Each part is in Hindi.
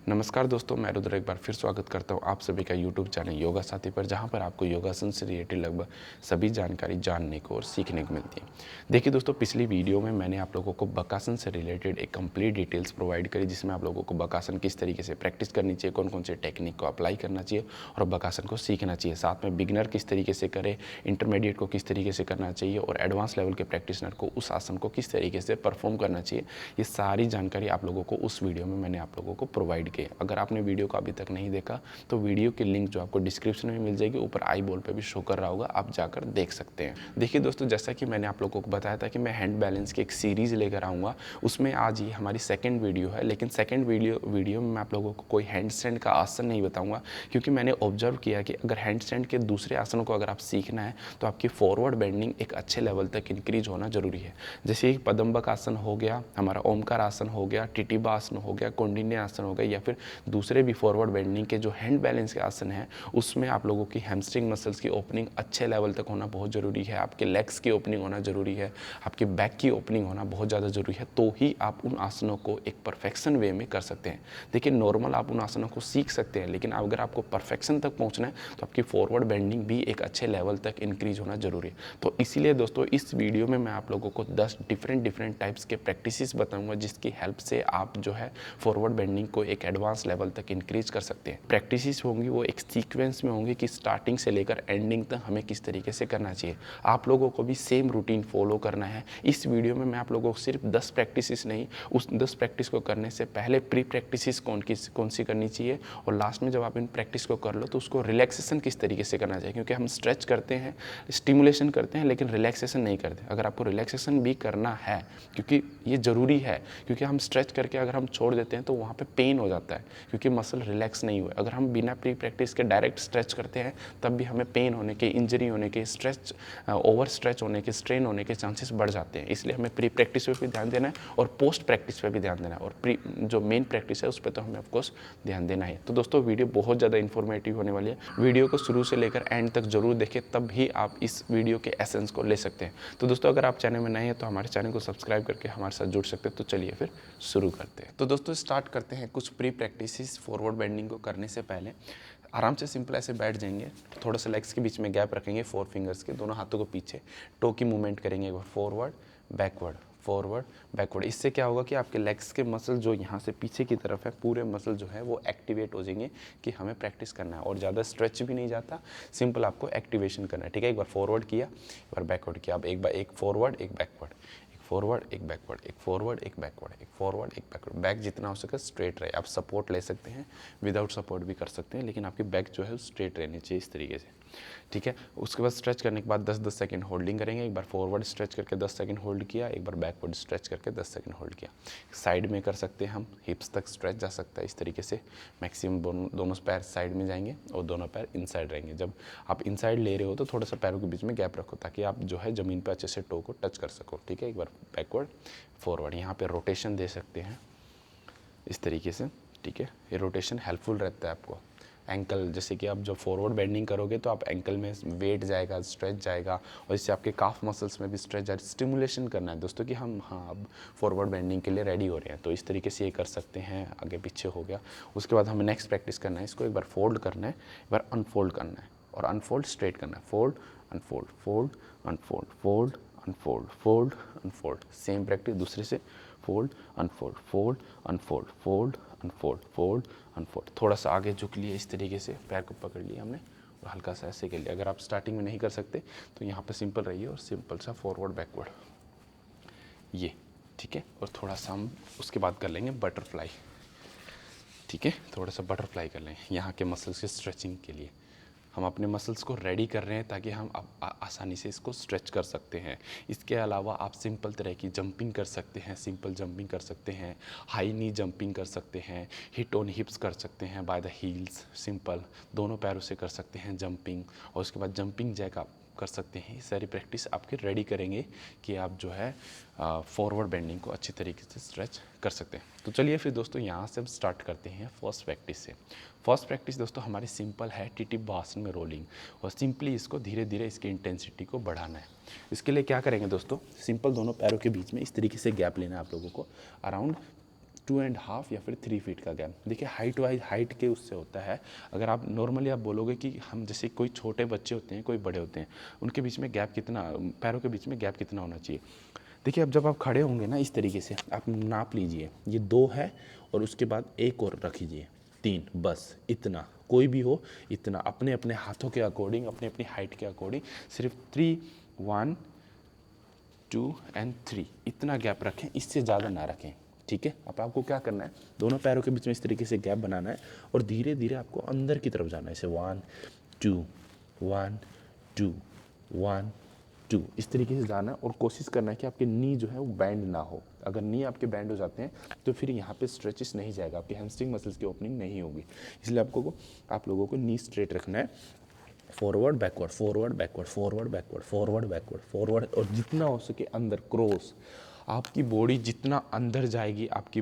नमस्कार दोस्तों, मैं रुद्र एक बार फिर स्वागत करता हूं आप सभी का यूट्यूब चैनल योगा साथी पर, जहां पर आपको योगासन से रिलेटेड लगभग सभी जानकारी जानने को और सीखने को मिलती है। देखिए दोस्तों, पिछली वीडियो में मैंने आप लोगों को बकासन से रिलेटेड एक कंप्लीट डिटेल्स प्रोवाइड करी, जिसमें आप लोगों को बकासन किस तरीके से प्रैक्टिस करनी चाहिए, कौन कौन से टेक्निक को अप्लाई करना चाहिए और बकासन को सीखना चाहिए। साथ में बिगिनर किस तरीके से करे, इंटरमीडिएट को किस तरीके से करना चाहिए और एडवांस लेवल के प्रैक्टिशनर को उस आसन को किस तरीके से परफॉर्म करना चाहिए, ये सारी जानकारी आप लोगों को उस वीडियो में मैंने आप लोगों को प्रोवाइड की। अगर आपने वीडियो को अभी तक नहीं देखा तो वीडियो की लिंक जो आपको डिस्क्रिप्शन में मिल जाएगी, ऊपर आई बॉल पे भी शो कर रहा होगा, आप जाकर देख सकते हैं। देखिए दोस्तों, जैसा कि मैंने आप लोगों को बताया था कि मैं हैंड बैलेंस की एक सीरीज लेकर आऊँगा, उसमें आज ये हमारी सेकंड वीडियो है। लेकिन सेकंड वीडियो में मैं आप लोगों को कोई हैंड स्टैंड का आसन नहीं बताऊँगा, क्योंकि मैंने ऑब्जर्व किया कि अगर हैंड स्टैंड के दूसरे आसनों को अगर आप सीखना है तो आपकी फॉरवर्ड बेंडिंग एक अच्छे लेवल तक इंक्रीज होना जरूरी है। जैसे पदम्बक आसन हो गया, हमारा ओमकार आसन हो गया, टिटिबा आसन हो गया, कौंडिन्य आसन हो गया, या फिर दूसरे भी फॉरवर्ड बेंडिंग के जो हैंड बैलेंस के आसन हैं, उसमें आप लोगों की हैमस्ट्रिंग मसल्स की ओपनिंग अच्छे लेवल तक होना बहुत ज़रूरी है, आपके लेग्स की ओपनिंग होना ज़रूरी है, आपके बैक की ओपनिंग होना बहुत ज़्यादा ज़रूरी है, तो ही आप उन आसनों को एक परफेक्शन वे में कर सकते हैं। देखिए, नॉर्मल आप उन आसनों को सीख सकते हैं, लेकिन अगर आपको परफेक्शन तक पहुंचना है तो आपकी फॉरवर्ड बेंडिंग भी एक अच्छे लेवल तक इंक्रीज होना जरूरी है। तो इसीलिए दोस्तों, इस वीडियो में मैं आप लोगों को 10 डिफरेंट टाइप्स के प्रैक्टिसेस बताऊंगा, जिसकी हेल्प से आप जो है फॉरवर्ड बेंडिंग को एक एडवांस लेवल तक इंक्रीज कर सकते हैं। प्रैक्टिसेस होंगी वो एक सीक्वेंस में होंगी कि स्टार्टिंग से लेकर एंडिंग तक हमें किस तरीके से करना चाहिए। आप लोगों को भी सेम रूटीन फॉलो करना है। इस वीडियो में मैं आप लोगों को सिर्फ 10 प्रैक्टिसेस नहीं, उस 10 प्रैक्टिस को करने से पहले प्री प्रैक्टिसेस कौन सी करनी चाहिए, और लास्ट में जब आप इन प्रैक्टिस को कर लो तो उसको रिलैक्सेशन किस तरीके से करना चाहिए। क्योंकि हम स्ट्रेच करते हैं, स्टिमुलेशन करते हैं, लेकिन रिलैक्सेशन नहीं करते। अगर आपको रिलैक्सेशन भी करना है, क्योंकि ये ज़रूरी है, क्योंकि हम स्ट्रेच करके अगर हम छोड़ देते हैं तो वहाँ पे पेन हो जाता है, क्योंकि मसल रिलैक्स नहीं हुए। अगर हम बिना प्री प्रैक्टिस के डायरेक्ट स्ट्रेच करते हैं तब भी हमें पेन होने के, इंजरी होने के, स्ट्रेच ओवर स्ट्रेच होने के, स्ट्रेन होने के चांसेस बढ़ जाते हैं। इसलिए हमें प्री प्रैक्टिस पे भी ध्यान देना है और पोस्ट प्रैक्टिस पे भी ध्यान देना है, और प्री जो मेन प्रैक्टिस है उस पर तो हमें ऑफकोर्स ध्यान देना है। तो दोस्तों, वीडियो बहुत ज़्यादा इन्फॉर्मेटिव होने वाली है। वीडियो को शुरू से लेकर एंड तक जरूर देखें, तब भी आप इस वीडियो के एसेंस को ले सकते हैं। तो दोस्तों, अगर आप चैनल में नए हैं तो हमारे चैनल को सब्सक्राइब करके हमारे साथ जुड़ सकते हैं। तो चलिए फिर शुरू करते हैं। तो दोस्तों, स्टार्ट करते हैं कुछ प्री प्रैक्टिस फॉरवर्ड बेंडिंग को करने से पहले। आराम से सिंपल ऐसे बैठ जाएंगे, थोड़ा सा लेग्स के बीच में गैप रखेंगे, 4 फिंगर्स के, दोनों हाथों को पीछे, टो की मूवमेंट करेंगे एक बार, फॉरवर्ड बैकवर्ड, फॉरवर्ड बैकवर्ड। इससे क्या होगा कि आपके लेग्स के मसल जो यहाँ से पीछे की तरफ है, पूरे मसल जो है वो एक्टिवेट हो जाएंगे कि हमें प्रैक्टिस करना है, और ज़्यादा स्ट्रेच भी नहीं जाता, सिंपल आपको एक्टिवेशन करना है। ठीक है, एक बार फॉरवर्ड किया, एक बार बैकवर्ड किया, अब एक फॉरवर्ड एक बैकवर्ड, फॉरवर्ड एक बैकवर्ड, एक फॉरवर्ड एक बैकवर्ड, एक फॉरवर्ड एक बैकवर्ड। बैक जितना हो सके स्ट्रेट रहे। आप सपोर्ट ले सकते हैं, विदाउट सपोर्ट भी कर सकते हैं, लेकिन आपकी बैक जो है स्ट्रेट रहनी चाहिए इस तरीके से। ठीक है, उसके बाद स्ट्रेच करने के बाद 10-10 सेकंड होल्डिंग करेंगे। एक बार फॉरवर्ड स्ट्रेच करके 10 सेकंड होल्ड किया, एक बार बैकवर्ड स्ट्रेच करके 10 सेकंड होल्ड किया। साइड में कर सकते हैं हम, हिप्स तक स्ट्रेच जा सकता है इस तरीके से। मैक्सिमम दोनों पैर साइड में जाएंगे और दोनों पैर इनसाइड रहेंगे। जब आप इनसाइड ले रहे हो तो थोड़ा सा पैरों के बीच में गैप रखो, ताकि आप जो है ज़मीन पर अच्छे से टो को टच कर सको। ठीक है, एक बार बैकवर्ड फॉरवर्ड, यहाँ पे रोटेशन दे सकते हैं इस तरीके से। ठीक है, ये रोटेशन हेल्पफुल रहता है आपको। एंकल, जैसे कि आप जब फॉरवर्ड बेंडिंग करोगे तो आप एंकल में वेट जाएगा, स्ट्रेच जाएगा, और इससे आपके काफ मसल्स में भी स्ट्रेच जाएगा। स्टिमुलेशन करना है दोस्तों कि हम अब फॉरवर्ड बेंडिंग के लिए रेडी हो रहे हैं, तो इस तरीके से ये कर सकते हैं। आगे पीछे हो गया। उसके बाद हमें नेक्स्ट प्रैक्टिस करना है, इसको एक बार फोल्ड करना है, एक बार अनफोल्ड करना है, और अनफोल्ड स्ट्रेट करना है। Fold unfold, fold unfold, fold unfold, fold unfold. Same practice दूसरे से, fold unfold, fold unfold, fold unfold, fold unfold. थोड़ा सा आगे झुक लिए इस तरीके से, पैर को पकड़ लिया हमने और हल्का सा ऐसे कर लिया। अगर आप स्टार्टिंग में नहीं कर सकते तो यहाँ पे सिंपल रहिए और सिंपल सा फॉरवर्ड बैकवर्ड ये। ठीक है, और थोड़ा सा हम उसके बाद कर लेंगे बटरफ्लाई। ठीक है, थोड़ा सा बटरफ्लाई कर लेंगे यहाँ के मसल्स के स्ट्रेचिंग के लिए। हम अपने मसल्स को रेडी कर रहे हैं ताकि हम आसानी से इसको स्ट्रेच कर सकते हैं। इसके अलावा आप सिंपल तरह की जंपिंग कर सकते हैं, सिंपल जंपिंग कर सकते हैं, हाई नी जंपिंग कर सकते हैं, हिट ऑन हिप्स कर सकते हैं बाय द हील्स, सिंपल दोनों पैरों से कर सकते हैं जंपिंग, और उसके बाद जंपिंग जैक आप कर सकते हैं। ये सारी प्रैक्टिस आपके रेडी करेंगे कि आप जो है फॉरवर्ड बेंडिंग को अच्छी तरीके से स्ट्रेच कर सकते हैं। तो चलिए फिर दोस्तों, यहाँ से हम स्टार्ट करते हैं फर्स्ट प्रैक्टिस से। फर्स्ट प्रैक्टिस दोस्तों हमारी सिंपल है, टिटिबा आसन में रोलिंग, और सिंपली इसको धीरे धीरे इसकी इंटेंसिटी को बढ़ाना है। इसके लिए क्या करेंगे दोस्तों, सिंपल दोनों पैरों के बीच में इस तरीके से गैप लेना है आप लोगों को, अराउंड 2.5 या फिर 3 फीट का गैप। देखिए हाइट वाइज हाइट के उससे होता है। अगर आप नॉर्मली आप बोलोगे कि हम जैसे कोई छोटे बच्चे होते हैं, कोई बड़े होते हैं, उनके बीच में गैप कितना, पैरों के बीच में गैप कितना होना चाहिए। देखिए अब जब आप खड़े होंगे ना इस तरीके से आप नाप लीजिए, ये 2 है और उसके बाद एक और रख लीजिए 3, बस इतना, कोई भी हो इतना, अपने अपने हाथों के अकॉर्डिंग, अपने अपनी हाइट के अकॉर्डिंग सिर्फ 3, 1, 2 एंड 3 इतना गैप रखें, इससे ज़्यादा ना रखें। ठीक है, अब आपको क्या करना है, दोनों पैरों के बीच में इस तरीके से गैप बनाना है और धीरे धीरे आपको अंदर की तरफ जाना है, ऐसे 1 2 1 2 1 2 इस तरीके से जाना है और कोशिश करना है कि आपके नी जो है वो बैंड ना हो। अगर नी आपके बैंड हो जाते हैं तो फिर यहाँ पे स्ट्रेचेस नहीं जाएगा, आपकी हैमस्ट्रिंग मसल्स की ओपनिंग नहीं होगी। इसलिए आप लोगों को नी स्ट्रेट रखना है, forward backward, forward backward, forward backward, forward backward, forward, और जितना हो सके अंदर क्रॉस। आपकी बॉडी जितना अंदर जाएगी, आपकी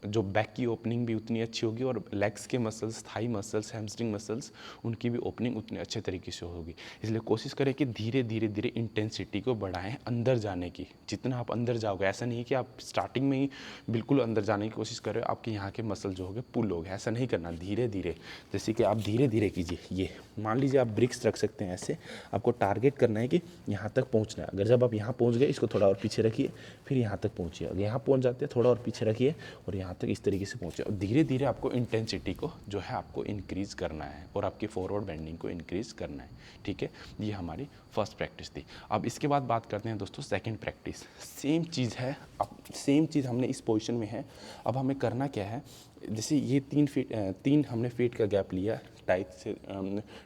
जो बैक की ओपनिंग भी उतनी अच्छी होगी और लेग्स के muscles, thigh muscles, hamstring muscles, उनकी भी ओपनिंग उतने अच्छे तरीके से होगी। इसलिए कोशिश करें कि धीरे धीरे धीरे इंटेंसिटी को बढ़ाएं अंदर जाने की। जितना आप अंदर जाओगे, ऐसा नहीं है कि आप स्टार्टिंग में ही बिल्कुल अंदर जाने की कोशिश करें, आपके यहाँ के मसल जो हो गए पुल हो गए, ऐसा नहीं करना। धीरे धीरे, जैसे कि आप धीरे धीरे कीजिए। ये मान लीजिए आप ब्रिक्स रख सकते हैं ऐसे, आपको टारगेट करना है कि यहाँ तक पहुँचना है। अगर जब आप यहाँ पहुँच गए, इसको थोड़ा और पीछे रखिए, फिर यहाँ तक पहुँचिए। अगर यहाँ पहुँच जाते हैं, थोड़ा और पीछे रखिए और यहाँ तक इस तरीके से पहुँचिए। और धीरे धीरे आपको इंटेंसिटी को जो है आपको इंक्रीज़ करना है और आपकी फॉरवर्ड बेंडिंग को इंक्रीज़ करना है। ठीक है, ये हमारी फर्स्ट प्रैक्टिस थी। अब इसके बाद बात करते हैं दोस्तों सेकंड प्रैक्टिस। सेम चीज़ है, अब सेम चीज़ हमने इस पोजीशन में है। अब हमें करना क्या है, जैसे ये 3 हमने फीट का गैप लिया टाइट से,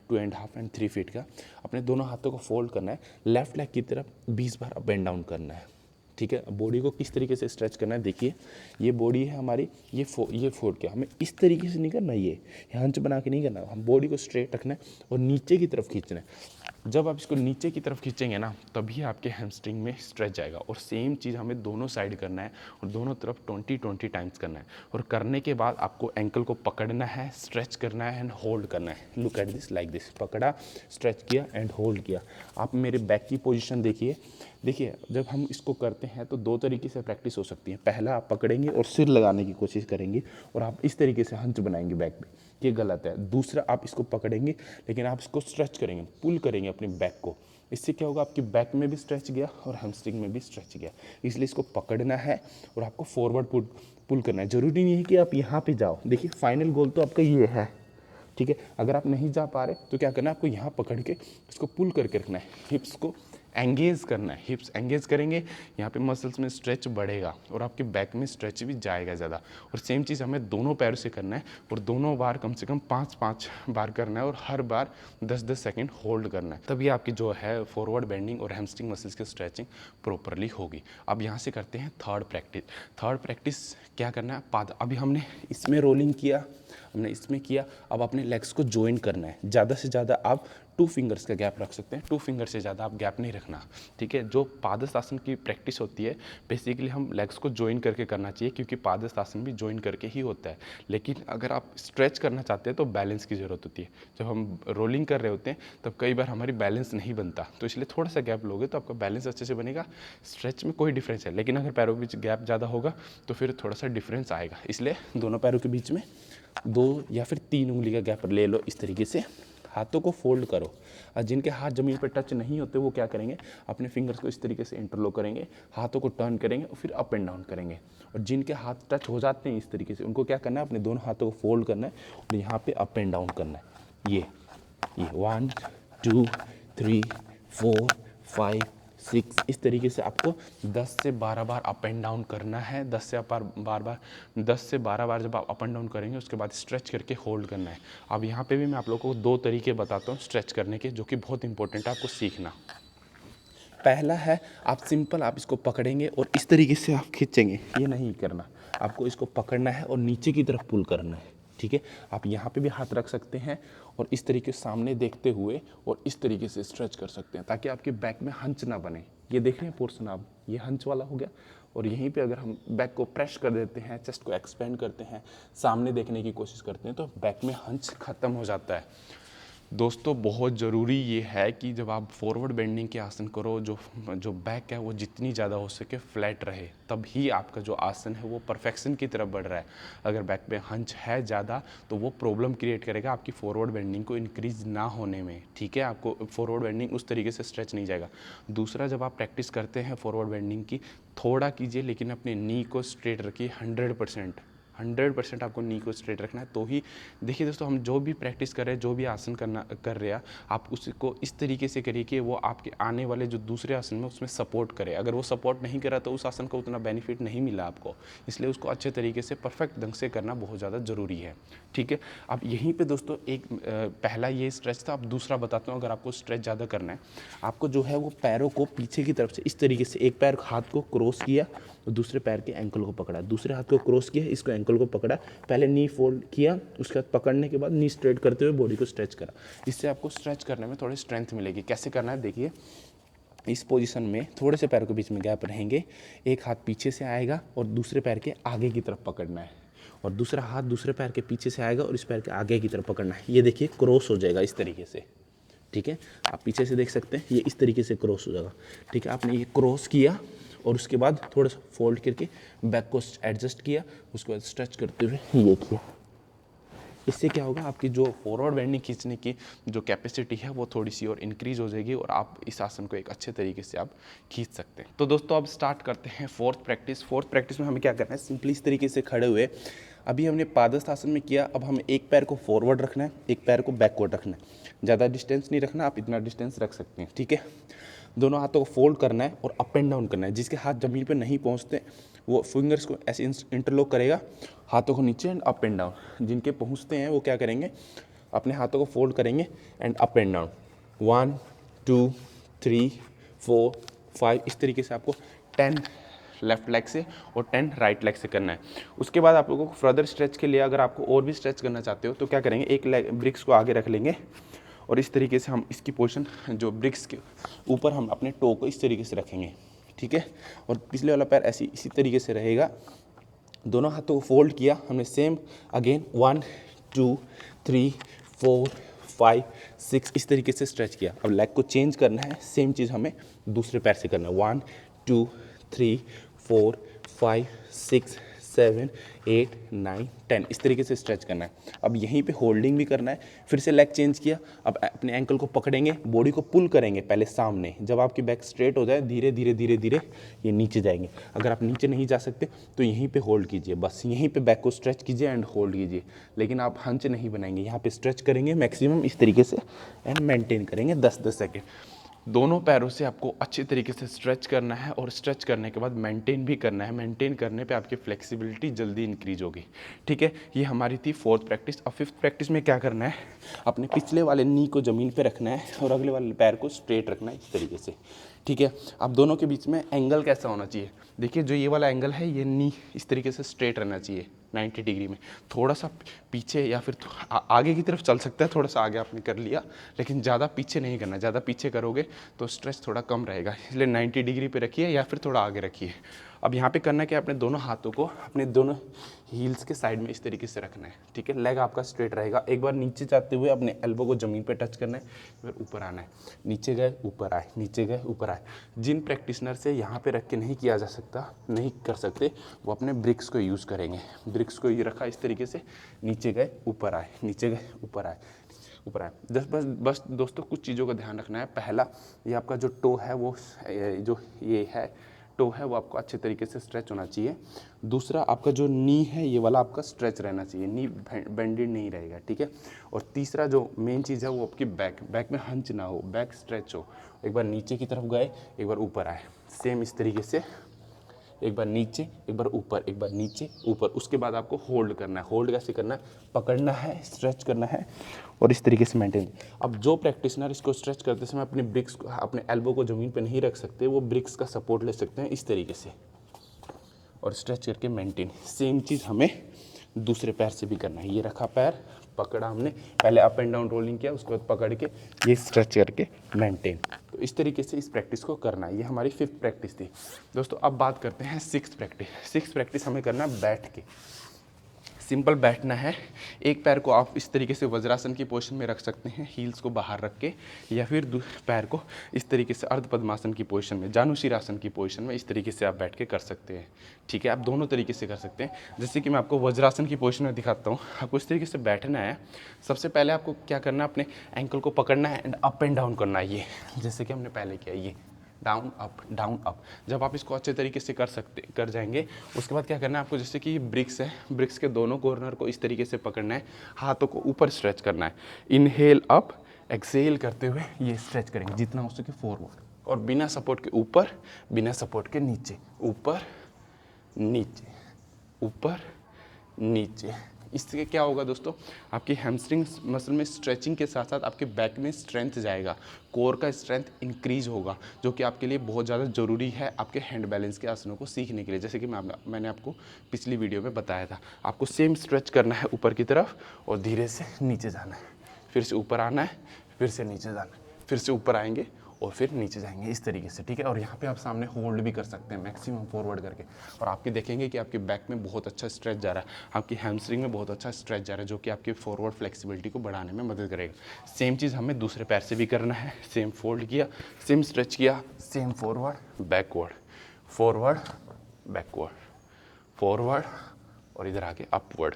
2.5 एंड 3 फीट का। अपने दोनों हाथों को फोल्ड करना है, लेफ्ट लेग की तरफ 20 बार अप एंड डाउन करना है। ठीक है, बॉडी को किस तरीके से स्ट्रेच करना है, देखिए ये बॉडी है हमारी, ये फोल्ड किया, हमें इस तरीके से नहीं करना, ये हंच बना के नहीं करना, हम बॉडी को स्ट्रेट रखना है और नीचे की तरफ खींचना है। जब आप इसको नीचे की तरफ खींचेंगे ना, तभी आपके हैमस्ट्रिंग में स्ट्रेच जाएगा। और सेम चीज़ हमें दोनों साइड करना है और दोनों तरफ 20 टाइम्स करना है। और करने के बाद आपको एंकल को पकड़ना है, स्ट्रेच करना है एंड होल्ड करना है। Look at this, like this, पकड़ा, स्ट्रेच किया एंड होल्ड किया। आप मेरे बैक की पोजीशन देखिए। देखिए जब हम इसको करते हैं तो 2 तरीके से प्रैक्टिस हो सकती है। पहला, आप पकड़ेंगे और सिर लगाने की कोशिश करेंगे और आप इस तरीके से हंच बनाएंगे बैक में, ये गलत है। दूसरा, आप इसको पकड़ेंगे लेकिन आप इसको स्ट्रेच करेंगे, पुल करेंगे अपने बैक को। इससे क्या होगा, आपकी बैक में भी स्ट्रेच गया और हैमस्ट्रिंग में भी स्ट्रेच गया। इसलिए इसको पकड़ना है और आपको फॉरवर्ड पुल करना है। ज़रूरी नहीं है कि आप यहाँ पे जाओ। देखिए फाइनल गोल तो आपका ये है। ठीक है, अगर आप नहीं जा पा रहे तो क्या करना है, आपको यहाँ पकड़ के इसको पुल करके रखना है, हिप्स को एंगेज करना है। हिप्स एंगेज करेंगे, यहाँ पे मसल्स में स्ट्रेच बढ़ेगा और आपके बैक में स्ट्रेच भी जाएगा ज़्यादा। और सेम चीज़ हमें दोनों पैरों से करना है और दोनों बार कम से कम 5-5 बार करना है और हर बार 10-10 सेकेंड होल्ड करना है। तभी आपकी जो है फॉरवर्ड बेंडिंग और हैमस्ट्रिंग मसल्स की स्ट्रेचिंग प्रॉपरली होगी। अब यहाँ से करते हैं थर्ड प्रैक्टिस। थर्ड प्रैक्टिस क्या करना है, पाद। अभी हमने इसमें रोलिंग किया, हमने इसमें किया, अब अपने लेग्स को ज्वाइन करना है। ज़्यादा से ज़्यादा आप 2 फिंगर्स का गैप रख सकते हैं, 2 फिंगर से ज़्यादा आप गैप नहीं रखना। ठीक है, जो पादहस्तासन की प्रैक्टिस होती है बेसिकली हम लेग्स को ज्वाइन करके करना चाहिए, क्योंकि पादहस्तासन भी ज्वाइन करके ही होता है। लेकिन अगर आप स्ट्रेच करना चाहते हैं तो बैलेंस की ज़रूरत होती है। जब हम रोलिंग कर रहे होते हैं तब कई बार हमारी बैलेंस नहीं बनता, तो इसलिए थोड़ा सा गैप लोगे तो आपका बैलेंस अच्छे से बनेगा। स्ट्रेच में कोई डिफरेंस है, लेकिन अगर पैरों के बीच गैप ज़्यादा होगा तो फिर थोड़ा सा डिफरेंस आएगा। इसलिए दोनों पैरों के बीच में 2 या फिर 3 उंगली का गैप ले लो। इस तरीके से हाथों को फोल्ड करो। और जिनके हाथ ज़मीन पर टच नहीं होते वो क्या करेंगे, अपने फिंगर्स को इस तरीके से इंटरलॉक करेंगे, हाथों को टर्न करेंगे और फिर अप एंड डाउन करेंगे। और जिनके हाथ टच हो जाते हैं इस तरीके से, उनको क्या करना है, अपने दोनों हाथों को फोल्ड करना है और यहाँ पे अप एंड डाउन करना है। ये 1 2 3 4 5 6 इस तरीके से आपको 10 से 12 बार अप एंड डाउन करना है। 10 से 12 बार जब आप अप एंड डाउन करेंगे उसके बाद स्ट्रेच करके होल्ड करना है। अब यहाँ पे भी मैं आप लोगों को 2 तरीके बताता हूँ स्ट्रेच करने के, जो कि बहुत इंपॉर्टेंट है आपको सीखना। पहला है, आप सिंपल आप इसको पकड़ेंगे और इस तरीके से आप खींचेंगे, ये नहीं करना, आपको इसको पकड़ना है और नीचे की तरफ पुल करना है। ठीक है, आप यहाँ पे भी हाथ रख सकते हैं और इस तरीके से सामने देखते हुए और इस तरीके से स्ट्रेच कर सकते हैं, ताकि आपके बैक में हंच ना बने। ये देख रहे हैं पोर्शन, आप ये हंच वाला हो गया और यहीं पे अगर हम बैक को प्रेस कर देते हैं, चेस्ट को एक्सपेंड करते हैं, सामने देखने की कोशिश करते हैं, तो बैक में हंच खत्म हो जाता है। दोस्तों बहुत ज़रूरी ये है कि जब आप फॉरवर्ड बेंडिंग के आसन करो, जो बैक है वो जितनी ज़्यादा हो सके फ्लैट रहे, तब ही आपका जो आसन है वो परफेक्शन की तरफ बढ़ रहा है। अगर बैक पे हंच है ज़्यादा तो वो प्रॉब्लम क्रिएट करेगा आपकी फॉरवर्ड बेंडिंग को इंक्रीज ना होने में, ठीक है। आपको फॉरवर्ड बेंडिंग उस तरीके से स्ट्रेच नहीं जाएगा। दूसरा, जब आप प्रैक्टिस करते हैं फॉरवर्ड बेंडिंग की, थोड़ा कीजिए लेकिन अपने नी को स्ट्रेट रखिए। 100% आपको नी को स्ट्रेट रखना है। तो ही देखिए दोस्तों, हम जो भी प्रैक्टिस कर रहे हैं, जो भी आसन कर रहे हैं, आप उसको इस तरीके से करिए कि वो आपके आने वाले जो दूसरे आसन में उसमें सपोर्ट करे। अगर वो सपोर्ट नहीं करा तो उस आसन का उतना बेनिफिट नहीं मिला आपको, इसलिए उसको अच्छे तरीके से परफेक्ट ढंग से करना बहुत ज़्यादा ज़रूरी है, ठीक है। अब यहीं पे दोस्तों एक पहला ये स्ट्रेच था। अब दूसरा बताता हूँ। अगर आपको स्ट्रेच ज़्यादा करना है, आपको जो है वो पैरों को पीछे की तरफ से इस तरीके से, एक पैर हाथ को क्रॉस किया और दूसरे पैर के एंकल को पकड़ा, दूसरे हाथ को क्रॉस किया, इसको एंकल को पकड़ा, पहले नी फोल्ड किया, उसके बाद पकड़ने के बाद नी स्ट्रेट करते हुए बॉडी को स्ट्रेच करा। इससे आपको स्ट्रेच करने में थोड़ी स्ट्रेंथ मिलेगी। कैसे करना है देखिए, इस पोजीशन में थोड़े से पैरों के बीच में गैप रहेंगे, एक हाथ पीछे से आएगा और दूसरे पैर के आगे की तरफ पकड़ना है, और दूसरा हाथ दूसरे पैर के पीछे से आएगा और इस पैर के आगे की तरफ पकड़ना है। ये देखिए क्रॉस हो जाएगा इस तरीके से, ठीक है। आप पीछे से देख सकते हैं, ये इस तरीके से क्रॉस हो जाएगा, ठीक है। आपने ये क्रॉस किया और उसके बाद थोड़ा सा फोल्ड करके बैक को एडजस्ट किया, उसके बाद स्ट्रेच करते हुए ये किया। इससे क्या होगा, आपकी जो फॉरवर्ड बेंडिंग खींचने की जो कैपेसिटी है वो थोड़ी सी और इंक्रीज हो जाएगी और आप इस आसन को एक अच्छे तरीके से आप खींच सकते हैं। तो दोस्तों अब स्टार्ट करते हैं फोर्थ प्रैक्टिस में हमें क्या करना है, सिंपली इस तरीके से खड़े हुए, अभी हमने पादस्थ आसन में किया, अब हमें एक पैर को फॉरवर्ड रखना है, एक पैर को बैकवर्ड रखना है। ज़्यादा डिस्टेंस नहीं रखना, आप इतना डिस्टेंस रख सकते हैं, ठीक है। दोनों हाथों को फोल्ड करना है और अप एंड डाउन करना है। जिसके हाथ जमीन पे नहीं पहुंचते वो फिंगर्स को ऐसे इंटरलॉक करेगा, हाथों को नीचे एंड अप एंड डाउन। जिनके पहुंचते हैं वो क्या करेंगे, अपने हाथों को फोल्ड करेंगे एंड अप एंड डाउन, 1 2 3 4 5, इस तरीके से आपको 10 लेफ्ट लेग से और 10 राइट लेग से करना है। उसके बाद आप लोगों को फर्दर स्ट्रेच के लिए, अगर आपको और भी स्ट्रेच करना चाहते हो तो क्या करेंगे, एक लेग ब्रिक्स को आगे रख लेंगे और इस तरीके से हम इसकी पोजीशन जो ब्रिक्स के ऊपर हम अपने टो को इस तरीके से रखेंगे, ठीक है। और पिछले वाला पैर ऐसे इसी तरीके से रहेगा। दोनों हाथों को फोल्ड किया हमने, सेम अगेन 1 2 3 4 5 6, इस तरीके से स्ट्रेच किया। अब लेग को चेंज करना है, सेम चीज़ हमें दूसरे पैर से करना है, 1 2 3 4 5 6 7 8 9 10, इस तरीके से स्ट्रेच करना है। अब यहीं पे होल्डिंग भी करना है, फिर से लेग चेंज किया, अब अपने एंकल को पकड़ेंगे, बॉडी को पुल करेंगे पहले सामने, जब आपकी बैक स्ट्रेट हो जाए धीरे धीरे धीरे धीरे ये नीचे जाएंगे। अगर आप नीचे नहीं जा सकते तो यहीं पे होल्ड कीजिए, बस यहीं पे बैक को स्ट्रेच कीजिए एंड होल्ड कीजिए, लेकिन आप हंच नहीं बनाएंगे, यहाँ पे स्ट्रेच करेंगे मैक्सिमम इस तरीके से एंड मेंटेन करेंगे 10-10 सेकेंड। दोनों पैरों से आपको अच्छे तरीके से स्ट्रेच करना है और स्ट्रेच करने के बाद मेंटेन भी करना है। मेंटेन करने पे आपकी फ्लेक्सिबिलिटी जल्दी इंक्रीज होगी, ठीक है। ये हमारी थी फोर्थ प्रैक्टिस। अब फिफ्थ प्रैक्टिस में क्या करना है, अपने पिछले वाले नी को ज़मीन पे रखना है और अगले वाले पैर को स्ट्रेट रखना है इस तरीके से, ठीक है। अब दोनों के बीच में एंगल कैसा होना चाहिए, देखिए जो ये वाला एंगल है, ये नी इस तरीके से स्ट्रेट रहना चाहिए 90 डिग्री में। थोड़ा सा पीछे या फिर आगे की तरफ चल सकता है, थोड़ा सा आगे आपने कर लिया, लेकिन ज़्यादा पीछे नहीं करना। ज़्यादा पीछे करोगे तो स्ट्रेस थोड़ा कम रहेगा, इसलिए 90 डिग्री पे रखिए या फिर थोड़ा आगे रखिए। अब यहाँ पे करना है कि अपने दोनों हाथों को अपने दोनों हील्स के साइड में इस तरीके से रखना है, ठीक है। लेग आपका स्ट्रेट रहेगा। एक बार नीचे जाते हुए अपने एल्बो को ज़मीन पे टच करना है, फिर ऊपर आना है, नीचे गए ऊपर आए, नीचे गए ऊपर आए। जिन प्रैक्टिशनर से यहाँ पे रख के नहीं किया जा सकता, नहीं कर सकते, वो अपने ब्रिक्स को यूज़ करेंगे। ब्रिक्स को ये रखा इस तरीके से, नीचे गए ऊपर आए, नीचे गए ऊपर आए, ऊपर आए। बस दोस्तों कुछ चीज़ों का ध्यान रखना है। पहला, ये आपका जो टो है वो जो ये है टो है वो आपको अच्छे तरीके से स्ट्रेच होना चाहिए। दूसरा, आपका जो नी है ये वाला आपका स्ट्रेच रहना चाहिए, नी बेंडेड नहीं रहेगा, ठीक है। और तीसरा जो मेन चीज़ है वो आपकी बैक में हंच ना हो, बैक स्ट्रेच हो। एक बार नीचे की तरफ गए, एक बार ऊपर आए, सेम इस तरीके से, एक बार नीचे, एक बार ऊपर, एक बार नीचे ऊपर। उसके बाद आपको होल्ड करना है। होल्ड कैसे करना है, पकड़ना है, स्ट्रेच करना है और इस तरीके से मेंटेन। अब जो प्रैक्टिशनर इसको स्ट्रेच करते समय अपने ब्रिक्स को, अपने एल्बो को ज़मीन पे नहीं रख सकते, वो ब्रिक्स का सपोर्ट ले सकते हैं इस तरीके से और स्ट्रेच करके मेंटेन। सेम चीज़ हमें दूसरे पैर से भी करना है। ये रखा पैर, पकड़ा हमने, पहले अप एंड डाउन रोलिंग किया, उसके बाद पकड़ के ये स्ट्रेच करके मेंटेन। तो इस तरीके से इस प्रैक्टिस को करना है। ये हमारी फिफ्थ प्रैक्टिस थी दोस्तों। अब बात करते हैं सिक्स्थ प्रैक्टिस। सिक्स्थ प्रैक्टिस हमें करना है बैठ के। सिंपल बैठना है। एक पैर को आप इस तरीके से वज्रासन की पोजीशन में रख सकते हैं, हील्स को बाहर रख के, या फिर पैर को इस तरीके से अर्ध पद्मासन की पोजीशन में, जानुशीरासन की पोजीशन में इस तरीके से आप बैठ के कर सकते हैं। ठीक है, आप दोनों तरीके से कर सकते हैं। जैसे कि मैं आपको वज्रासन की पोजीशन में दिखाता हूँ। आपको इस तरीके से बैठना है। सबसे पहले आपको क्या करना है, अपने एंकल को पकड़ना है एंड अप एंड डाउन करना है, ये जैसे कि हमने पहले किया, ये डाउन अप। जब आप इसको अच्छे तरीके से कर जाएंगे, उसके बाद क्या करना है आपको, जैसे कि ब्रिक्स है, ब्रिक्स के दोनों कॉर्नर को इस तरीके से पकड़ना है, हाथों को ऊपर स्ट्रेच करना है। इनहेल अप, एक्सेल करते हुए ये स्ट्रेच करेंगे जितना हो सके फॉरवर्ड, और बिना सपोर्ट के ऊपर, बिना सपोर्ट के नीचे, ऊपर नीचे, ऊपर नीचे। इससे क्या होगा दोस्तों, आपकी हैमस्ट्रिंग मसल में स्ट्रेचिंग के साथ साथ आपके बैक में स्ट्रेंथ जाएगा, कोर का स्ट्रेंथ इंक्रीज होगा, जो कि आपके लिए बहुत ज़्यादा ज़रूरी है आपके हैंड बैलेंस के आसनों को सीखने के लिए। जैसे कि मैंने आपको पिछली वीडियो में बताया था, आपको सेम स्ट्रेच करना है ऊपर की तरफ और धीरे से नीचे जाना है, फिर से ऊपर आना है, फिर से नीचे जाना है, फिर से ऊपर आएंगे और फिर नीचे जाएंगे, इस तरीके से। ठीक है, और यहाँ पे आप सामने होल्ड भी कर सकते हैं मैक्सिमम फॉरवर्ड करके, और आपके देखेंगे कि आपके बैक में बहुत अच्छा स्ट्रेच जा रहा है, आपकी हैमस्ट्रिंग में बहुत अच्छा स्ट्रेच जा रहा है, जो कि आपकी फॉरवर्ड फ्लेक्सिबिलिटी को बढ़ाने में मदद करेगा। सेम चीज़ हमें दूसरे पैर से भी करना है। सेम फोल्ड किया, सेम स्ट्रेच किया, same forward backward, forward backward, forward और इधर आके अपवर्ड,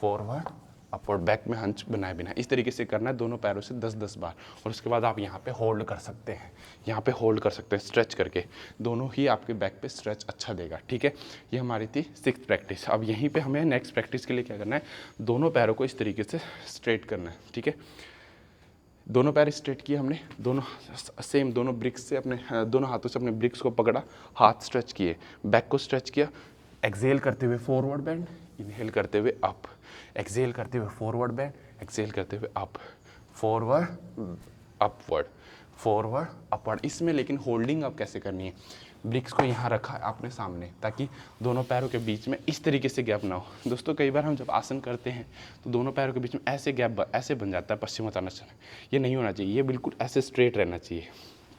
फॉरवर्ड अपवर्ड, बैक में हंच बनाए बिना इस तरीके से करना है दोनों पैरों से 10-10 बार। और उसके बाद आप यहाँ पे होल्ड कर सकते हैं, यहाँ पे होल्ड कर सकते हैं स्ट्रेच करके, दोनों ही आपके बैक पे स्ट्रेच अच्छा देगा। ठीक है, ये हमारी थी 6th प्रैक्टिस। अब यहीं पे हमें नेक्स्ट प्रैक्टिस के लिए क्या करना है, दोनों पैरों को इस तरीके से स्ट्रेट करना है। ठीक है, दोनों पैर स्ट्रेट किए हमने, दोनों सेम, दोनों ब्रिक्स से अपने दोनों हाथों से अपने ब्रिक्स को पकड़ा, हाथ स्ट्रेच किए, बैक को स्ट्रेच किया, एक्सेल करते हुए फॉरवर्ड बेंड, इनहेल करते हुए अप, एक्सेल करते हुए फॉरवर्ड बेंड, एक्सेल करते हुए up, forward upward, forward upward. इसमें लेकिन होल्डिंग आप कैसे करनी है, ब्रिक्स को यहाँ रखा है आपने सामने, ताकि दोनों पैरों के बीच में इस तरीके से गैप ना हो। दोस्तों कई बार हम जब आसन करते हैं तो दोनों पैरों के बीच में ऐसे गैप ऐसे बन जाता है पश्चिमोत्तानासन, ये नहीं होना चाहिए, ये बिल्कुल ऐसे स्ट्रेट रहना चाहिए।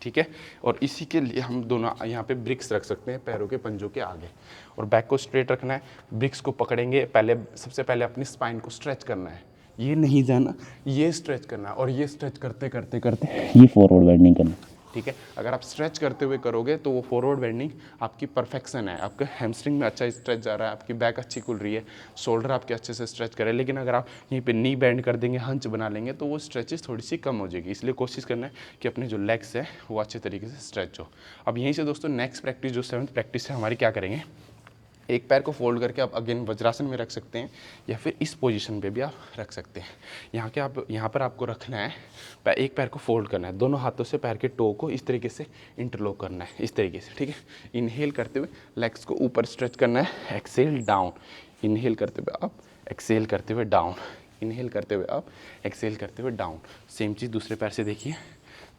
ठीक है, और इसी के लिए हम दोनों यहाँ पे ब्रिक्स रख सकते हैं पैरों के पंजों के आगे, और बैक को स्ट्रेट रखना है। ब्रिक्स को पकड़ेंगे, पहले सबसे पहले अपनी स्पाइन को स्ट्रेच करना है, ये नहीं जाना, ये स्ट्रेच करना है, और ये स्ट्रेच करते करते करते ये फॉरवर्ड बेंडिंग करना। ठीक है, अगर आप स्ट्रेच करते हुए करोगे तो वो फॉरवर्ड बेंडिंग आपकी परफेक्शन है, आपके हैमस्ट्रिंग में अच्छा स्ट्रेच जा रहा है, आपकी बैक अच्छी खुल रही है, शोल्डर आपके अच्छे से स्ट्रेच करे। लेकिन अगर आप यहीं पे नी बेंड कर देंगे, हंच बना लेंगे, तो वो स्ट्रेचेस थोड़ी सी कम हो जाएगी। इसलिए कोशिश करना है कि अपने जो लेग्स है वो अच्छे तरीके से स्ट्रेच हो। अब यहीं से दोस्तों नेक्स्ट प्रैक्टिस जो 7th प्रैक्टिस है हमारी, क्या करेंगे, एक पैर को फोल्ड करके आप अगेन वज्रासन में रख सकते हैं, या फिर इस पोजीशन पे भी आप रख सकते हैं। यहाँ पर आपको रखना है, एक पैर को फोल्ड करना है, दोनों हाथों से पैर के टो को इस तरीके से इंटरलॉक करना है, इस तरीके से। ठीक है, इनहेल करते हुए लेग्स को ऊपर स्ट्रेच करना है, एक्सेल डाउन, इनहेल करते हुए अप, एक्सेल करते हुए डाउन, इनहेल करते हुए अप, एक्सेल करते हुए डाउन। सेम चीज़ दूसरे पैर से देखिए,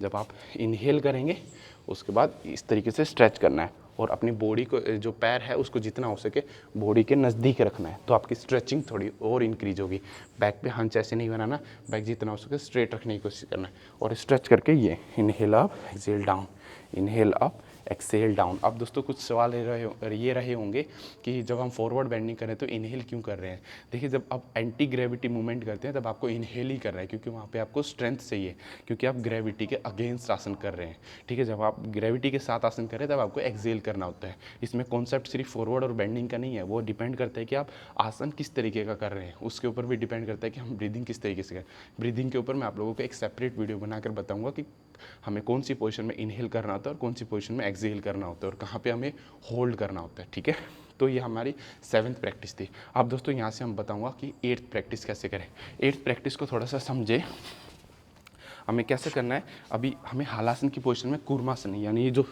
जब आप इनहेल करेंगे उसके बाद इस तरीके से स्ट्रेच करना है, और अपनी बॉडी को, जो पैर है उसको जितना हो सके बॉडी के नज़दीक रखना है, तो आपकी स्ट्रेचिंग थोड़ी और इंक्रीज होगी। बैक पे हंच ऐसे नहीं बनाना, बैक जितना हो सके स्ट्रेट रखने की कोशिश करना है, और स्ट्रेच करके ये inhale up, exhale down, inhale up, exhale down. अब दोस्तों कुछ सवाल ये रहे होंगे कि जब हम फॉरवर्ड बेंडिंग करें तो इनहेल क्यों कर रहे हैं। देखिए, जब आप एंटी ग्रेविटी मूवमेंट करते हैं तब आपको इनहेल ही कर रहा है, क्योंकि वहाँ पे आपको स्ट्रेंथ चाहिए, क्योंकि आप ग्रेविटी के अगेंस्ट आसन कर रहे हैं। ठीक है, जब आप ग्रेविटी के साथ आसन करें तब आपको एक्सेल करना होता है। इसमें कॉन्सेप्ट सिर्फ फॉरवर्ड और बेंडिंग का नहीं है, वो डिपेंड करता है कि आप आसन किस तरीके का कर रहे हैं, उसके ऊपर भी डिपेंड करता है कि हम ब्रीदिंग किस तरीके से करें। ब्रीदिंग के ऊपर मैं आप लोगों को एक सेपरेट वीडियो बनाकर बताऊँगा कि हमें कौन सी पोजीशन में इनहेल करना होता है और कौन सी पोजीशन में एक्सहेल करना होता है, और कहाँ पे हमें होल्ड करना होता है। ठीक है, तो ये हमारी 7th प्रैक्टिस थी। अब दोस्तों यहाँ से हम बताऊंगा कि 8th प्रैक्टिस कैसे करें। 8th प्रैक्टिस को थोड़ा सा समझे, हमें कैसे करना है। अभी हमें हलासन की पोजीशन में कूर्मासन, यानी ये जो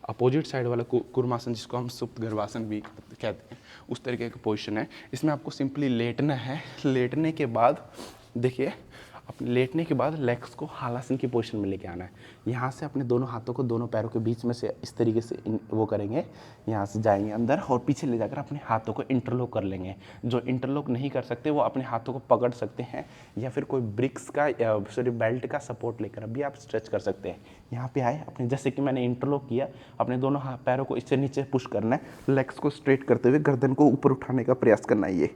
अपोजिट साइड वाला कूर्मासन, जिसको हम सुप्त गर्भासन भी कहते हैं, उस तरीके का पोजीशन है। इसमें आपको सिंपली लेटना है। लेटने के बाद देखिए, अपने लेटने के बाद लेग्स को हलासन की पोजीशन में लेके आना है। यहाँ से अपने दोनों हाथों को दोनों पैरों के बीच में से इस तरीके से वो करेंगे, यहाँ से जाएंगे अंदर और पीछे ले जाकर अपने हाथों को इंटरलॉक कर लेंगे। जो इंटरलॉक नहीं कर सकते वो अपने हाथों को पकड़ सकते हैं, या फिर कोई ब्रिक्स का बेल्ट का सपोर्ट लेकर अभी आप स्ट्रेच कर सकते हैं। यहाँ पे आए, अपने जैसे कि मैंने इंटरलॉक किया, अपने दोनों पैरों को इससे नीचे पुश करना है, लेग्स को स्ट्रेट करते हुए गर्दन को ऊपर उठाने का प्रयास करना है ये।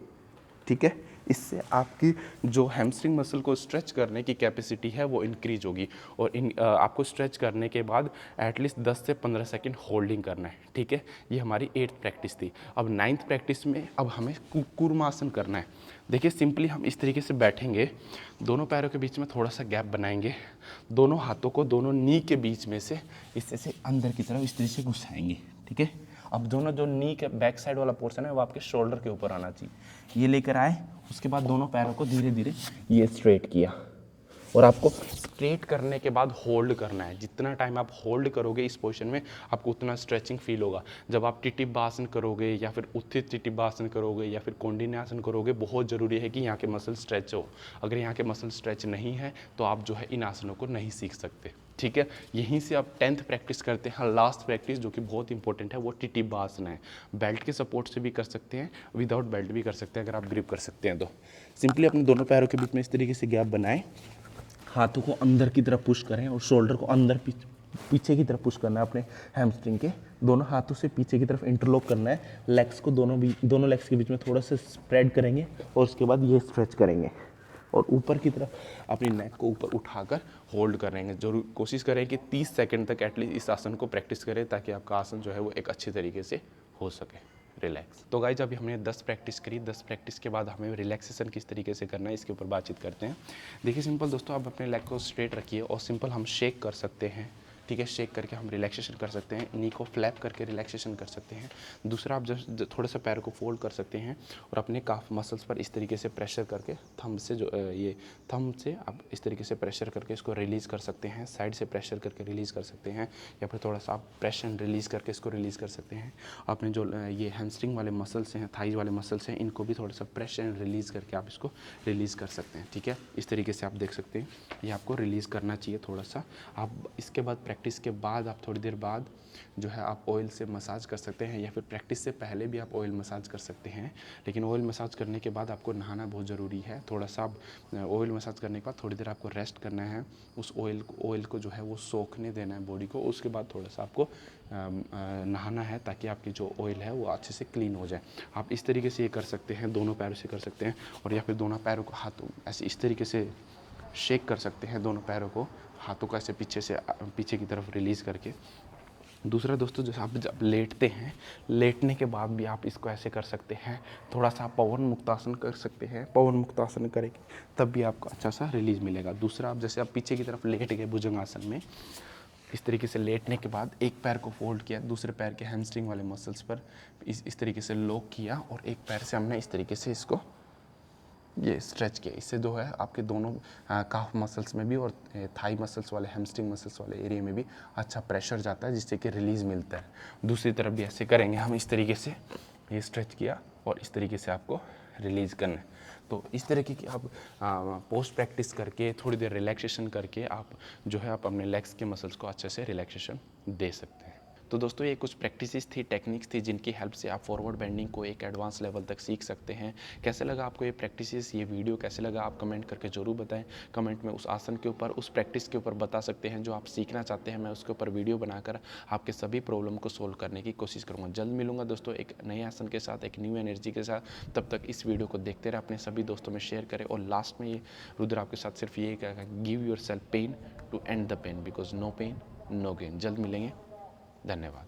ठीक है। इससे आपकी जो हैमस्ट्रिंग मसल को स्ट्रेच करने की कैपेसिटी है वो इंक्रीज होगी। और आपको स्ट्रेच करने के बाद एटलीस्ट 10 से 15 सेकंड होल्डिंग करना है, ठीक है। ये हमारी 8th प्रैक्टिस थी। अब 9th प्रैक्टिस में अब हमें कूर्मासन करना है। देखिए सिंपली हम इस तरीके से बैठेंगे, दोनों पैरों के बीच में थोड़ा सा गैप बनाएंगे, दोनों हाथों को दोनों नी के बीच में से इस तरह से अंदर की तरफ इस तरीके से घुसाएंगे, ठीक है। अब दोनों जो नी के बैक साइड वाला पोर्शन है वो आपके शोल्डर के ऊपर आना चाहिए। ये लेकर आए, उसके बाद दोनों पैरों को धीरे धीरे ये स्ट्रेट किया, और आपको स्ट्रेट करने के बाद होल्ड करना है। जितना टाइम आप होल्ड करोगे इस पोजीशन में आपको उतना स्ट्रेचिंग फील होगा। जब आप टिटिबासन करोगे या फिर उत्थित टिटिबासन करोगे या फिर कौंडिन्यासन करोगे, बहुत ज़रूरी है कि यहाँ के मसल स्ट्रेच हो। अगर यहाँ के मसल स्ट्रेच नहीं है तो आप जो है इन आसनों को नहीं सीख सकते, ठीक है। यहीं से आप 10th प्रैक्टिस करते हैं। लास्ट प्रैक्टिस जो कि बहुत इंपॉर्टेंट है वो टिटिबासन है। बेल्ट के सपोर्ट से भी कर सकते हैं, विदाउट बेल्ट भी कर सकते हैं अगर आप ग्रिप कर सकते हैं तो। सिंपली अपने दोनों पैरों के बीच में इस तरीके से गैप बनाएं, हाथों को अंदर की तरफ पुश करें और शोल्डर को अंदर पीछे की तरफ पुश करना है। अपने हैमस्ट्रिंग के दोनों हाथों से पीछे की तरफ इंटरलॉक करना है। लेग्स को दोनों लेग्स के बीच में थोड़ा सा स्प्रेड करेंगे और उसके बाद ये स्ट्रेच करेंगे और ऊपर की तरफ अपनी नेक को ऊपर उठाकर होल्ड करेंगे। जरूर कोशिश करें कि 30 सेकंड तक एटलीस्ट इस आसन को प्रैक्टिस करें ताकि आपका आसन जो है वो एक अच्छे तरीके से हो सके। रिलैक्स। तो गाइज अभी हमने 10 प्रैक्टिस करी। 10 प्रैक्टिस के बाद हमें रिलैक्सेशन किस तरीके से करना है इसके ऊपर बातचीत करते हैं। देखिए सिंपल दोस्तों, आप अपने लेग को स्ट्रेट रखिए और सिंपल हम शेक कर सकते हैं, ठीक है। शेक करके हम रिलैक्सेशन कर सकते हैं, नी को फ्लैप करके रिलैक्सेशन कर सकते हैं। दूसरा, आप जब थोड़ा सा पैर को फोल्ड कर सकते हैं और अपने काफ मसल्स पर इस तरीके से प्रेशर करके थंब से ये थंब से आप इस तरीके से प्रेशर करके इसको रिलीज़ कर सकते हैं। साइड से प्रेशर करके रिलीज़ कर सकते हैं या फिर थोड़ा सा आप प्रेस एंड रिलीज़ करके इसको रिलीज़ कर सकते हैं। अपने जो ये हैमस्ट्रिंग वाले मसल्स हैं, थाइज वाले मसल्स हैं, इनको भी थोड़ा सा प्रेस एंड रिलीज़ करके आप इसको रिलीज़ कर सकते हैं, ठीक है। इस तरीके से आप देख सकते हैं ये आपको रिलीज़ करना चाहिए थोड़ा सा। आप इसके बाद प्रैक्टिस के बाद आप थोड़ी देर बाद जो है आप ऑयल से मसाज कर सकते हैं या फिर प्रैक्टिस से पहले भी आप ऑयल मसाज कर सकते हैं। लेकिन ऑयल मसाज करने के बाद आपको नहाना बहुत ज़रूरी है। थोड़ा सा आप ऑयल मसाज करने के बाद थोड़ी देर आपको रेस्ट करना है, उस ऑयल को जो है वो सोखने देना है बॉडी को। उसके बाद थोड़ा सा आपको नहाना है ताकि आपकी जो ऑयल है वो अच्छे से क्लीन हो जाए। आप इस तरीके से ये कर सकते हैं, दोनों पैरों से कर सकते हैं, और या फिर दोनों पैरों को हाथों ऐसे इस तरीके से शेक कर सकते हैं, दोनों पैरों को हाथों को ऐसे पीछे की तरफ रिलीज़ करके। दूसरा दोस्तों, जैसे आप जब लेटते हैं, लेटने के बाद भी आप इसको ऐसे कर सकते हैं। थोड़ा सा आप पवन मुक्तासन कर सकते हैं। पवन मुक्तासन करेंगे तब भी आपको अच्छा सा रिलीज़ मिलेगा। दूसरा, आप जैसे आप पीछे की तरफ लेट गए भुजंगासन में, इस तरीके से लेटने के बाद एक पैर को फोल्ड किया, दूसरे पैर के हैमस्ट्रिंग वाले मसल्स पर इस तरीके से लॉक किया और एक पैर से हमने इस तरीके से इसको ये स्ट्रेच किया। इससे जो है आपके दोनों काफ मसल्स में भी और थाई मसल्स वाले, हैमस्ट्रिंग मसल्स वाले एरिया में भी अच्छा प्रेशर जाता है, जिससे कि रिलीज़ मिलता है। दूसरी तरफ भी ऐसे करेंगे हम, इस तरीके से ये स्ट्रेच किया और इस तरीके से आपको रिलीज़ करना है। तो इस तरीके की आप पोस्ट प्रैक्टिस करके थोड़ी देर रिलैक्सेशन करके आप जो है आप अपने लेग्स के मसल्स को अच्छे से रिलैक्सेशन दे सकते हैं। तो दोस्तों, ये कुछ प्रैक्टिसेस थी, टेक्निक्स थी, जिनकी हेल्प से आप फॉरवर्ड बेंडिंग को एक एडवांस लेवल तक सीख सकते हैं। कैसे लगा आपको ये प्रैक्टिसेस, ये वीडियो कैसे लगा, आप कमेंट करके ज़रूर बताएं। कमेंट में उस आसन के ऊपर, उस प्रैक्टिस के ऊपर बता सकते हैं जो आप सीखना चाहते हैं। मैं उसके ऊपर वीडियो बनाकर आपके सभी प्रॉब्लम को सोल्व करने की कोशिश करूँगा। जल्द मिलूंगा दोस्तों एक नए आसन के साथ, एक न्यू एनर्जी के साथ। तब तक इस वीडियो को देखते रहे, अपने सभी दोस्तों में शेयर करें। और लास्ट में ये रुद्र आपके साथ सिर्फ ये कहेगा, give yourself pain to end the pain, because no pain no gain. जल्द मिलेंगे, धन्यवाद।